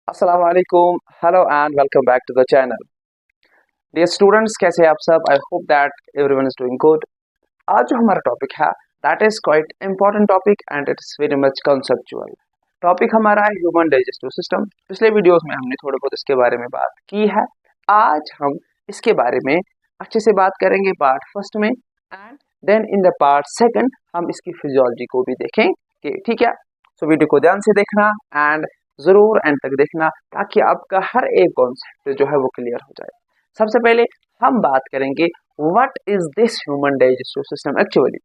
अस्सलाम वालेकुम, hello and welcome back to the channel. Dear students, कैसे हैं आप सब? I hope that everyone is doing good. आज जो हमारा टॉपिक है that is quite important topic and it's very much conceptual. Topic हमारा है ह्यूमन डाइजेस्टिव सिस्टम। पिछले वीडियोस में हमने थोड़े बहुत इसके बारे में बात की है। आज हम इसके बारे में अच्छे से बात करेंगे पार्ट फर्स्ट में, and then in the part second हम इसकी फिजियोलॉजी को भी देखेंगे। ठीक है, सो वीडियो को ध्यान से देखना एंड जरूर एंड तक देखना ताकि आपका हर एक कॉन्सेप्ट जो है वो क्लियर हो जाए। सबसे पहले हम बात करेंगे what is this human digestive system actually.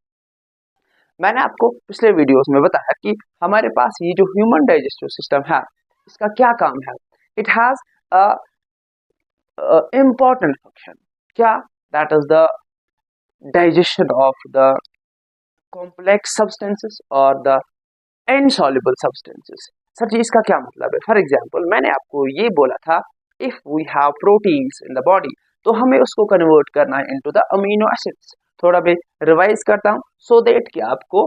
मैंने आपको पिछले वीडियोस में बताया कि हमारे पास ये जो ह्यूमन डाइजेस्टिव सिस्टम है इसका क्या काम है। It has a important function. क्या? That is the digestion of the complex substances और the insoluble substances. Sir ji, इसका क्या मतलब है? फॉर एग्जाम्पल, मैंने आपको ये बोला था if we have proteins in the body तो हमें उसको कन्वर्ट करना है इनटू द अमीनो एसिड्स। थोड़ा मैं रिवाइज करता हूँ सो दैट कि आपको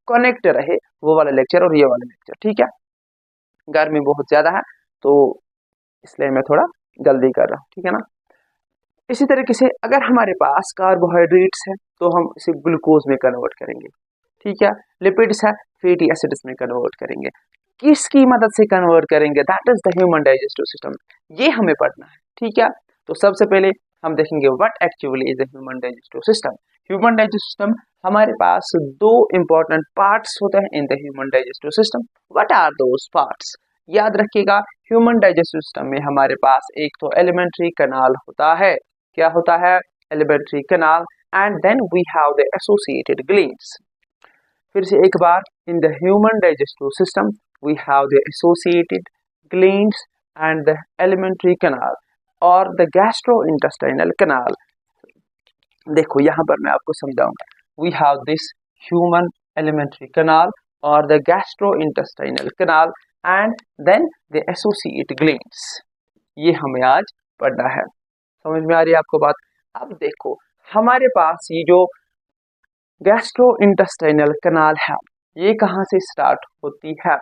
कनेक्ट रहे वो वाला लेक्चर और ये वाला लेक्चर। ठीक है, गर्मी बहुत ज्यादा है तो इसलिए मैं थोड़ा जल्दी कर रहा हूँ। ठीक है ना। इसी तरीके से अगर हमारे पास कार्बोहाइड्रेट्स है तो हम इसे ग्लूकोज में कन्वर्ट करेंगे। ठीक है, लिपिड्स है फैटी एसिड्स में कन्वर्ट करेंगे। किसकी मदद से कन्वर्ट करेंगे? That is the human digestive system. ये हमें पढ़ना है। ठीक है, तो सबसे पहले हम देखेंगे what actually is the human digestive system. Human digestive system, हमारे पास दो इंपॉर्टेंट पार्ट्स होते हैं in the human digestive system. What are those parts? याद रखिएगा, ह्यूमन डाइजेस्टिव सिस्टम में हमारे पास एक तो एलिमेंट्री कैनाल होता है। क्या होता है? Alimentary canal. And then we have the associated glands. फिर से एक बार, in the human digestive system we have the associated glands and the alimentary canal और द गैस्ट्रोइंटेस्टाइनल कैनाल। देखो यहाँ पर मैं आपको समझाऊंगा। We have this human alimentary canal और the gastrointestinal canal and then the associated glands. ये हमें आज पढ़ना है। समझ में आ रही है आपको बात? अब देखो, हमारे पास ये जो गैस्ट्रो इंटेस्टाइनल कैनाल है ये कहाँ से स्टार्ट होती है?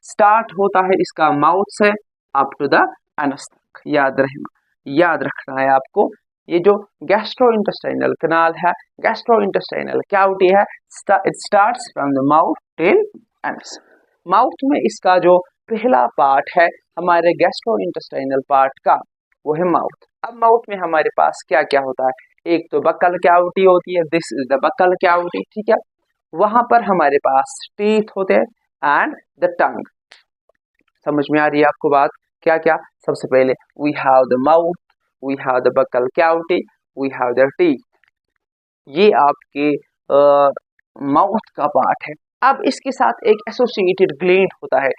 स्टार्ट होता है इसका माउथ से अप टू द एनस तक। याद रखना है आपको। ये जो गैस्ट्रो इंटेस्टाइनल कैनाल है, गैस्ट्रो इंटेस्टाइनल कैविटी है, it starts from the mouth till anus. Mouth में इसका जो पहला पार्ट है हमारे गैस्ट्रो इंटेस्टाइनल पार्ट का, वो है माउथ। अब माउथ में हमारे पास क्या क्या होता है? एक तो बक्कल कैविटी होती है, this is the buccal cavity. ठीक है, वहां पर हमारे पास टीथ होते हैं एंड द टंग। समझ में आ रही है आपको बात? क्या क्या? सबसे पहले we have the mouth, we have the buccal cavity, we have the teeth. ये आपके माउथ का पार्ट है। अब इसके साथ एक एसोसिएटेड ग्लैंड होता है।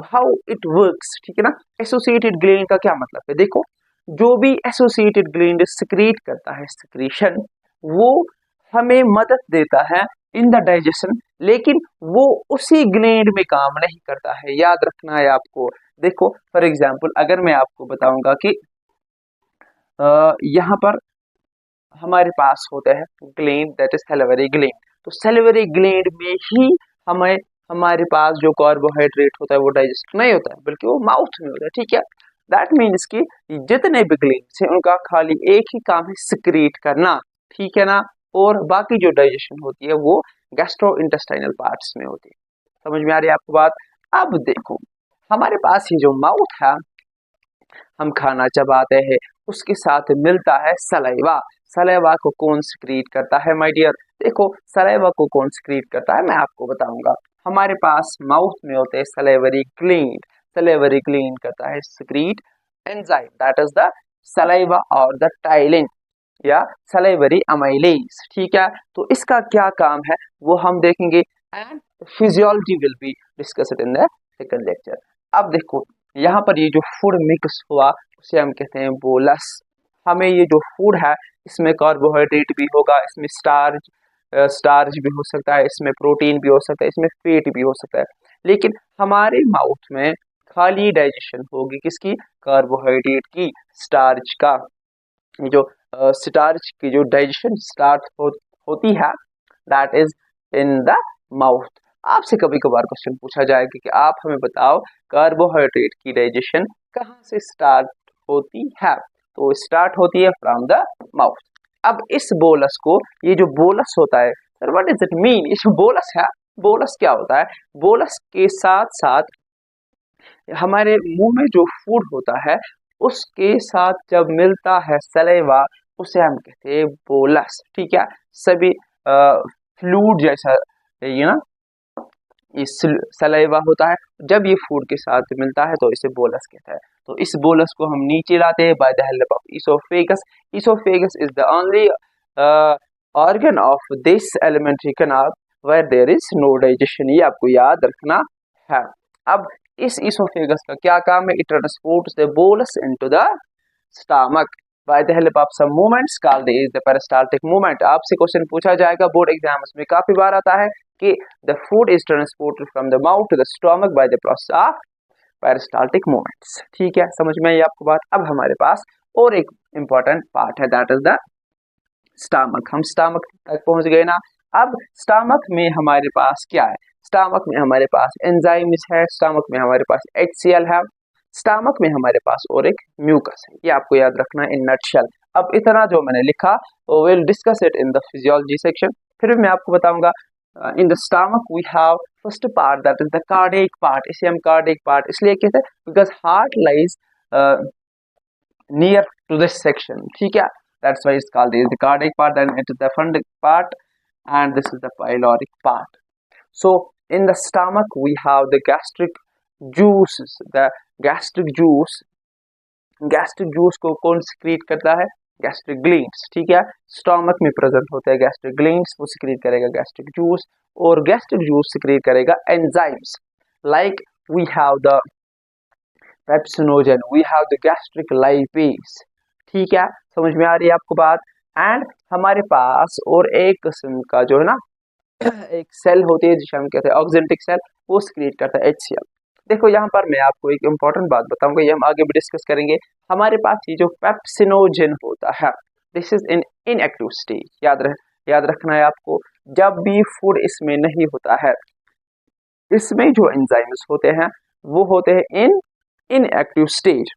हाउ इट वर्क्स, ठीक है ना। एसोसिएटेड ग्लैंड का क्या मतलब है? देखो, जो भी एसोसिएटेड ग्लैंड सिक्रीट करता है सिक्रीशन, वो हमें मदद देता है इन द डाइजेशन, लेकिन वो उसी ग्लैंड में काम नहीं करता है। याद रखना है आपको। देखो फॉर एग्जांपल, अगर मैं आपको बताऊंगा कि यहाँ पर हमारे पास होता है gland that is salivary gland, तो सैलिवरी ग्लैंड में ही हमें हमारे पास जो कार्बोहाइड्रेट होता है वो डाइजेस्ट नहीं होता है बल्कि वो माउथ में होता है। ठीक है, दैट मीन्स कि जितने भी ग्लैंड्स हैं उनका खाली एक ही काम है सिक्रीट करना। ठीक है ना। और बाकी जो डाइजेशन होती है वो गैस्ट्रो इंटेस्टाइनल पार्ट्स में होती है। समझ में आ रही है आपको बात? अब देखो, हमारे पास ये जो माउथ है, हम खाना चबाते हैं उसके साथ मिलता है सलाइवा। सलाइवा को कौन सिक्रीट करता है माय डियर? देखो, सलाइवा को कौन सिक्रीट करता है मैं आपको बताऊंगा। हमारे पास माउथ में होते हैं सलेवरी ग्लैंड। सलेवरी ग्लैंड करता है secrete enzyme that is the saliva और द टाइलिन या सलेवरी अमाइलेज। ठीक है, तो इसका क्या काम है वो हम देखेंगे and physiology will be discussed in the second lecture. अब देखो, यहाँ पर ये जो फूड मिक्स हुआ उसे हम कहते हैं बोलस। हमें ये जो फूड है इसमें कार्बोहाइड्रेट भी होगा, इसमें स्टार्च भी हो सकता है, इसमें प्रोटीन भी हो सकता है, इसमें फैट भी हो सकता है, लेकिन हमारे माउथ में खाली डाइजेशन होगी किसकी? कार्बोहाइड्रेट की, स्टार्च का। ये जो स्टार्च की जो डाइजेशन होती है that is in the mouth. आपसे कभी कभार क्वेश्चन पूछा जाएगा कि आप हमें बताओ कार्बोहाइड्रेट की डाइजेशन कहाँ से स्टार्ट होती है, तो स्टार्ट होती है फ्रॉम द माउथ। अब इस बोलस को, ये जो बोलस होता है sir what is it mean, ये जो बोलस है, बोलस क्या होता है? बोलस के साथ साथ हमारे मुंह में जो फूड होता है उसके साथ जब मिलता है सलेवा, उसे हम कहते हैं बोलस। ठीक है, सभी फ्लूइड जैसा ये ना, इस सलाइवा होता है, जब ये फूड के साथ मिलता है तो इसे बोलस कहता है। तो इस बोलस को हम नीचे लाते हैं by the help of oesophagus. Oesophagus is the only organ of this alimentary canal where there is no digestion, ये आपको याद रखना है। अब इस इसोफेगस का क्या काम है? It transports the bolus into the stomach by the help of some movements called the peristaltic movement. आपसे क्वेश्चन पूछा जाएगा बोर्ड एग्जाम्स में काफी बार आता है कि the food is transported from the mouth to the stomach by the process of peristaltic movements। ठीक है, समझ में आई आपको बात? अब हमारे पास और एक important पार्ट है, दैट इज द स्टमक। हम स्टमक तक पहुंच गए ना। अब स्टमक में हमारे पास क्या है? स्टमक में हमारे पास एंजाइम्स है, स्टमक में हमारे पास HCl है, स्टमक में हमारे पास और एक म्यूकस है। ये आपको याद रखना है इन नटशेल। अब इतना जो मैंने लिखा वो will discuss it in the physiology section. फिर मैं आपको बताऊंगा in the stomach we have first part that is the cardiac part। इसे हम cardiac part इसलिए कहते हैं because heart lies near to this section। ठीक है, that's why it's called the cardiac part, then it is the fundus part and this is the pyloric part। so in the stomach we have the gastric juices, the gastric juice को कौन secrete करता है? Gastric glands. ठीक है, stomach में present होते हैं gastric glands, वो सिक्रीट करेगा गैस्ट्रिक जूस, और गैस्ट्रिक जूस सिक्रीट करेगा enzymes like we have the pepsinogen, we have the gastric lipase. ठीक है, समझ में आ रही है आपको बात? एंड हमारे पास और एक किस्म का जो है ना एक सेल होती है जिसे हम कहते हैं ऑक्जेंटिक सेल, वो सिक्रीट करता है HCl। देखो यहाँ पर मैं आपको एक इम्पोर्टेंट बात बताऊंगा, ये हम आगे भी डिस्कस करेंगे। हमारे पास ये जो पेप्सिनोजन होता है, this is in inactive stage. याद रखना है आपको, जब भी फूड इसमें नहीं होता है, इसमें जो एंजाइम्स होते हैं वो होते हैं इन इनएक्टिव स्टेज।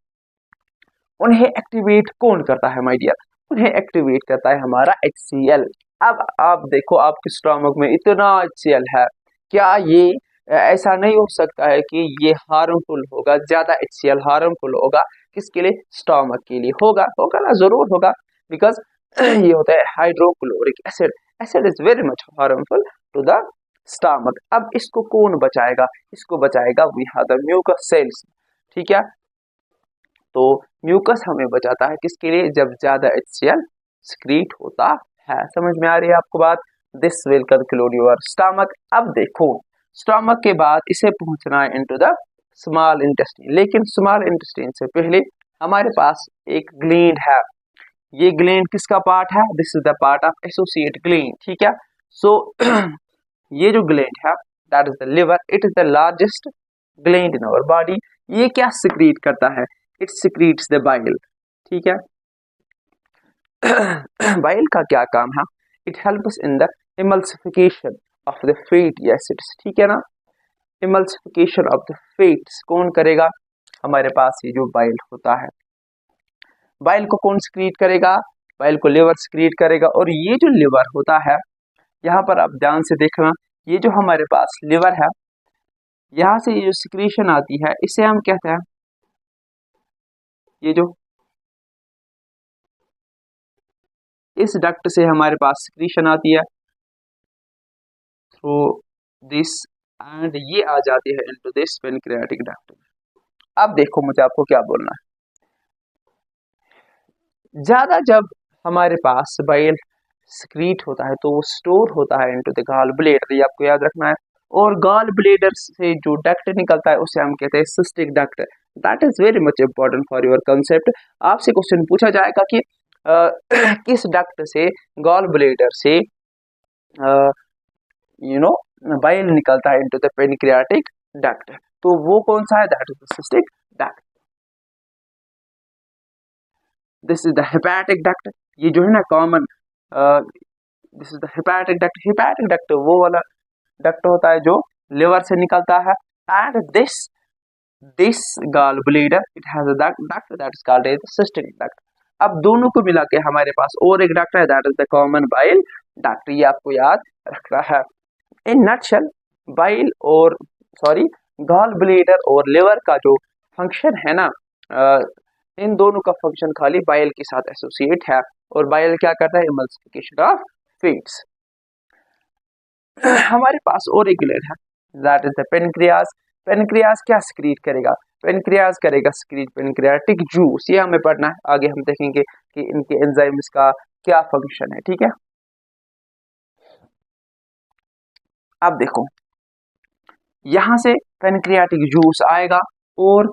उन्हें एक्टिवेट कौन करता है माय डियर? उन्हें एक्टिवेट करता है हमारा HCl। अब आप देखो आपके स्टमक में इतना HCl है, क्या ये ऐसा नहीं हो सकता है कि ये हार्मफुल होगा? ज्यादा HCl हार्मफुल होगा किसके लिए? स्टमक के लिए। होगा ना, जरूर होगा, बिकॉज ये होता है hydrochloric acid. Acid is very much harmful to the stomach. अब इसको कौन बचाएगा? इसको बचाएगा we have the mucus cells. ठीक है, तो म्यूकस हमें बचाता है किसके लिए? जब ज्यादा HCl सिक्रीट होता है। समझ में आ रही है आपको बात? This will conclude your stomach. अब देखो स्टमक के बाद इसे पहुंचना है इनटू द स्मॉल इंटेस्टाइन, लेकिन स्मॉल इंटेस्टाइन से पहले हमारे पास एक ग्लैंड है। ये ग्लैंड किसका पार्ट है? This is the part of associate gland. ठीक है, सो ये जो ग्लैंड है that is the liver, it is the largest gland in our body. ये क्या सिक्रीट करता है? It secretes the bile. ठीक है, बाइल का क्या काम है? It helps in the emulsification of the fatty acids. ठीक है ना, इमल्सिफिकेशन ऑफ द फैट्स कौन करेगा? हमारे पास ये जो बाइल होता है, बाइल को कौन सिक्रीट करेगा? बाइल को लिवर सिक्रीट करेगा। और ये जो लिवर होता है, यहाँ पर आप ध्यान से देखना, ये जो हमारे पास लिवर है, यहाँ से ये जो सिक्रीशन आती है इसे हम कहते हैं, ये जो इस डक्ट से हमारे पास सिक्रीशन आती है थ्रू दिस एंड ये आ जाती है इनटू दिस पेनक्रियाटिक डक्ट। अब देखो मुझे आपको क्या बोलना है, ज्यादा जब हमारे पास बाइल सिक्रीट होता है तो वो स्टोर होता है इनटू द गॉल ब्लैडर, ये आपको याद रखना है। और गॉल ब्लैडर से जो डक्ट निकलता है उसे हम कहते हैं cystic duct. That is very much important for your concept. आपसे क्वेश्चन पूछा जाएगा कि किस डक्ट से, गॉल ब्लैडर से बाइल निकलता है इनटू द पेनक्रियाटिक डक्ट, तो वो कौन सा है? That is the cystic duct. This is the hepatic duct. ये जो है ना common, this is the hepatic duct. Hepatic duct वो वाला डक्ट होता है जो लिवर से निकलता है, and this gall bladder it has a duct that is called as cystic duct. अब दोनों को मिला के हमारे पास और एक डक्ट है, that is the common bile duct. ये आपको याद रखना है। इन नटशेल बाइल और सॉरी गॉल ब्लैडर और लिवर का जो फंक्शन है ना, इन दोनों का फंक्शन खाली बाइल के साथ एसोसिएट है, और बाइल क्या करता है, इमल्सिफिकेशन ऑफ फीड्स। हमारे पास और एक ग्लैंड है, that is the pancreas. Pancreas क्या सिक्रीट करेगा, पेनक्रियाज करेगा सिक्रीट पेनक्रियाटिक जूस। ये हमें पढ़ना है, आगे हम देखेंगे कि इनके एंजाइम्स का क्या फंक्शन है, ठीक है। अब देखो, यहां से पेनक्रियाटिक जूस आएगा और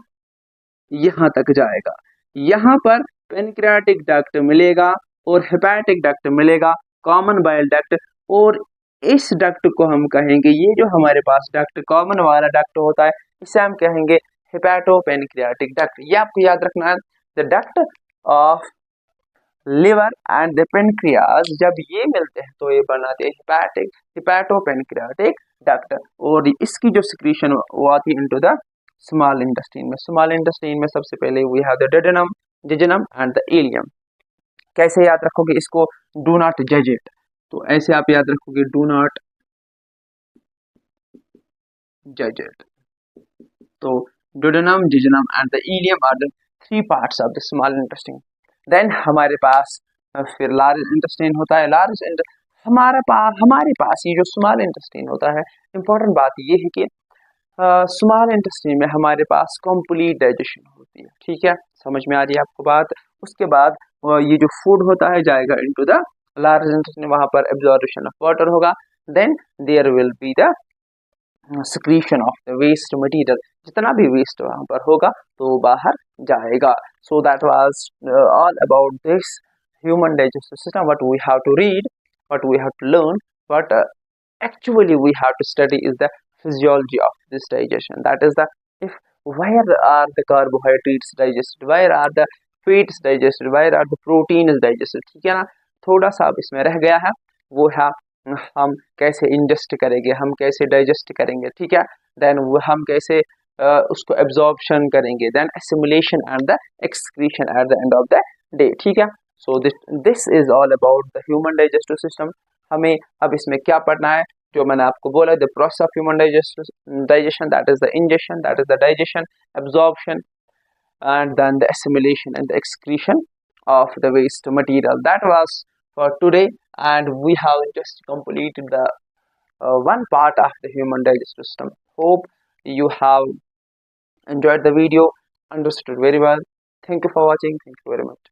यहां तक जाएगा। यहां पर पेनक्रियाटिक डक्ट मिलेगा और हेपेटिक डक्ट मिलेगा, कॉमन बाइल डक्ट। और इस डक्ट को हम कहेंगे, ये जो हमारे पास डक्ट कॉमन वाला डक्ट होता है, इसे हम कहेंगे हेपेटो पेनक्रियाटिक डक्ट। ये आपको याद रखना है, the duct of liver and the pancreas जब ये मिलते हैं तो ये बनाते हैं हेपेटो पेनक्रियाटिक डक्ट। और इसकी जो सिक्रीशन वो आती है इनटू द स्मॉल इंटेस्टाइन में। स्मॉल इंटेस्टाइन में सबसे पहले we have the duodenum, jejunum and the ileum. कैसे याद रखोगे इसको, डू नॉट जज इट। तो ऐसे आप याद रखोगे, डू नॉट जज इट। तो duodenum, jejunum and the ileum are the three parts of the small intestine. Then हमारे पास फिर लार्ज इंटेस्टाइन होता है। हमारे पास ये जो स्मॉल इंटेस्टाइन होता है, इंपॉर्टेंट बात ये है कि स्मॉल इंटेस्टाइन में हमारे पास कंप्लीट डाइजेशन होती है, ठीक है, समझ में आ रही है आपको बात। उसके बाद ये जो फूड होता है जाएगा इनटू द लार्ज इंटेस्टाइन, वहां पर एब्जॉर्प्शन ऑफ वाटर होगा। Then there will be the secretion of the waste material, जितना भी वेस्ट वहां पर होगा तो वो बाहर जाएगा। So that was all about this human digestive system, what we have to read, what we have to learn, what actually we have to study is the physiology of this digestion. That is the, if where are the carbohydrates digested, where are the fats digested, where are the protein is digested, ठीक है ना। थोड़ा सा अब इसमें रह गया है, वो है हम कैसे इंजेस्ट करेंगे, हम कैसे डाइजेस्ट करेंगे, ठीक है। देन हम कैसे उसको एब्जॉर्प्शन करेंगे, then assimilation and the excretion at the end of the day, ठीक है। So this is all about the human digestive system. हमें अब इसमें क्या पढ़ना है, जो मैंने आपको बोला, the process of human digestion, that is the ingestion, that is the digestion, absorption, and then the assimilation and the excretion of the waste material. That was for today, and we have just completed the one part of the human digestive system. Hope you have enjoyed the video, understood very well. Thank you for watching. Thank you very much.